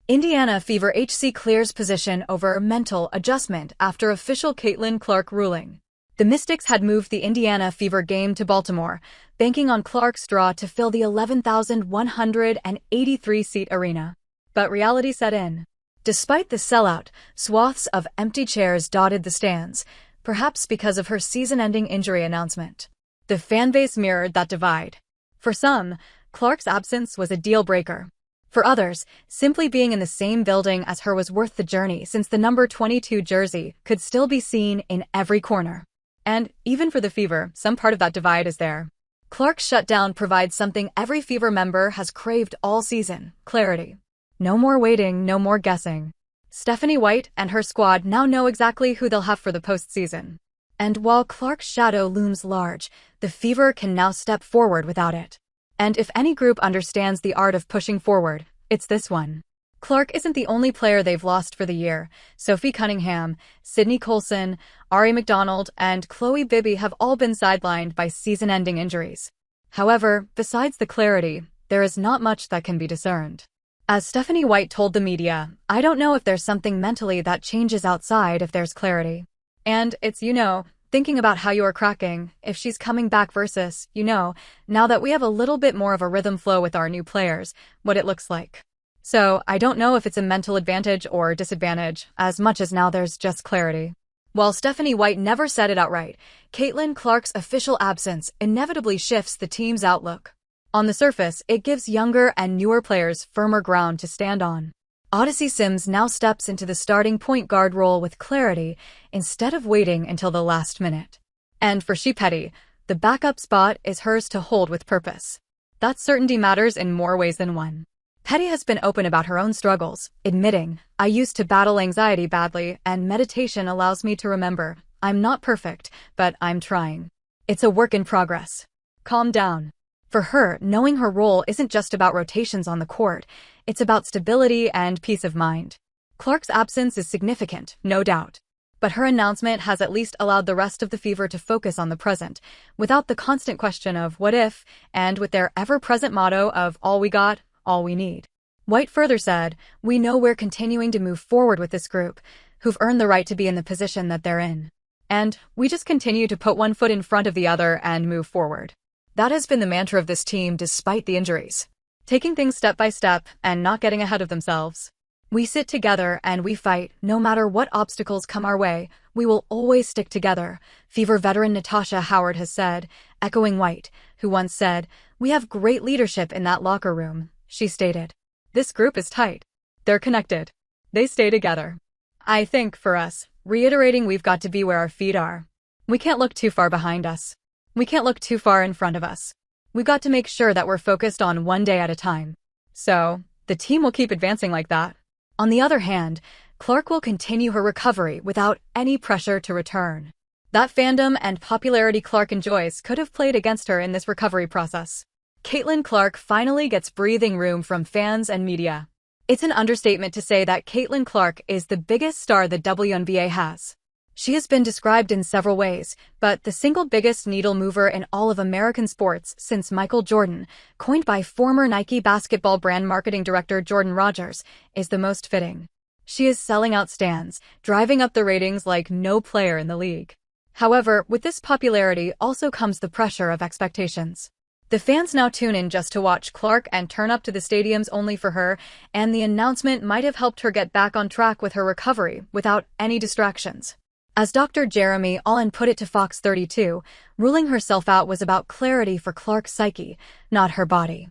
Indiana Fever HC clears position over mental adjustment after official Caitlin Clark ruling. The Mystics had moved the Indiana Fever game to Baltimore, banking on Clark's draw to fill the 11,183-seat arena. But reality set in. Despite the sellout, swaths of empty chairs dotted the stands, perhaps because of her season-ending injury announcement. The fanbase mirrored that divide. For some, Clark's absence was a deal-breaker. For others, simply being in the same building as her was worth the journey, since the number 22 jersey could still be seen in every corner. And even for the Fever, some part of that divide is there. Clark's shutdown provides something every Fever member has craved all season: clarity. No more waiting, no more guessing. Stephanie White and her squad now know exactly who they'll have for the postseason. And while Clark's shadow looms large, the Fever can now step forward without it. And if any group understands the art of pushing forward, it's this one. Clark isn't the only player they've lost for the year. Sophie Cunningham, Sydney Colson, Ari McDonald, and Chloe Bibby have all been sidelined by season-ending injuries. However, besides the clarity, there is not much that can be discerned. As Stephanie White told the media, "I don't know if there's something mentally that changes outside if there's clarity. And it's, thinking about how you are cracking, if she's coming back versus, now that we have a little bit more of a rhythm flow with our new players, what it looks like. So I don't know if it's a mental advantage or disadvantage, as much as now there's just clarity." While Stephanie White never said it outright, Caitlin Clark's official absence inevitably shifts the team's outlook. On the surface, it gives younger and newer players firmer ground to stand on. Odyssey Sims now steps into the starting point guard role with clarity instead of waiting until the last minute. And for She Petty, the backup spot is hers to hold with purpose. That certainty matters in more ways than one. Petty has been open about her own struggles, admitting, "I used to battle anxiety badly, and meditation allows me to remember. I'm not perfect, but I'm trying. It's a work in progress. Calm down." For her, knowing her role isn't just about rotations on the court, it's about stability and peace of mind. Clark's absence is significant, no doubt. But her announcement has at least allowed the rest of the Fever to focus on the present, without the constant question of what if, and with their ever-present motto of all we got, all we need. White further said, "We know we're continuing to move forward with this group, who've earned the right to be in the position that they're in. And we just continue to put one foot in front of the other and move forward." That has been the mantra of this team despite the injuries. Taking things step by step and not getting ahead of themselves. "We sit together and we fight, no matter what obstacles come our way, we will always stick together," Fever veteran Natasha Howard has said, echoing White, who once said, "We have great leadership in that locker room." She stated, "This group is tight. They're connected. They stay together." I think, for us, reiterating we've got to be where our feet are. We can't look too far behind us. We can't look too far in front of us. We've got to make sure that we're focused on one day at a time. So, the team will keep advancing like that. On the other hand, Clark will continue her recovery without any pressure to return. That fandom and popularity Clark enjoys could have played against her in this recovery process. Caitlin Clark finally gets breathing room from fans and media. It's an understatement to say that Caitlin Clark is the biggest star the WNBA has. She has been described in several ways, but the single biggest needle mover in all of American sports since Michael Jordan, coined by former Nike basketball brand marketing director Jordan Rogers, is the most fitting. She is selling out stands, driving up the ratings like no player in the league. However, with this popularity also comes the pressure of expectations. The fans now tune in just to watch Clark and turn up to the stadiums only for her, and the announcement might have helped her get back on track with her recovery without any distractions. As Dr. Jeremy Allen put it to Fox 32, ruling herself out was about clarity for Clark's psyche, not her body.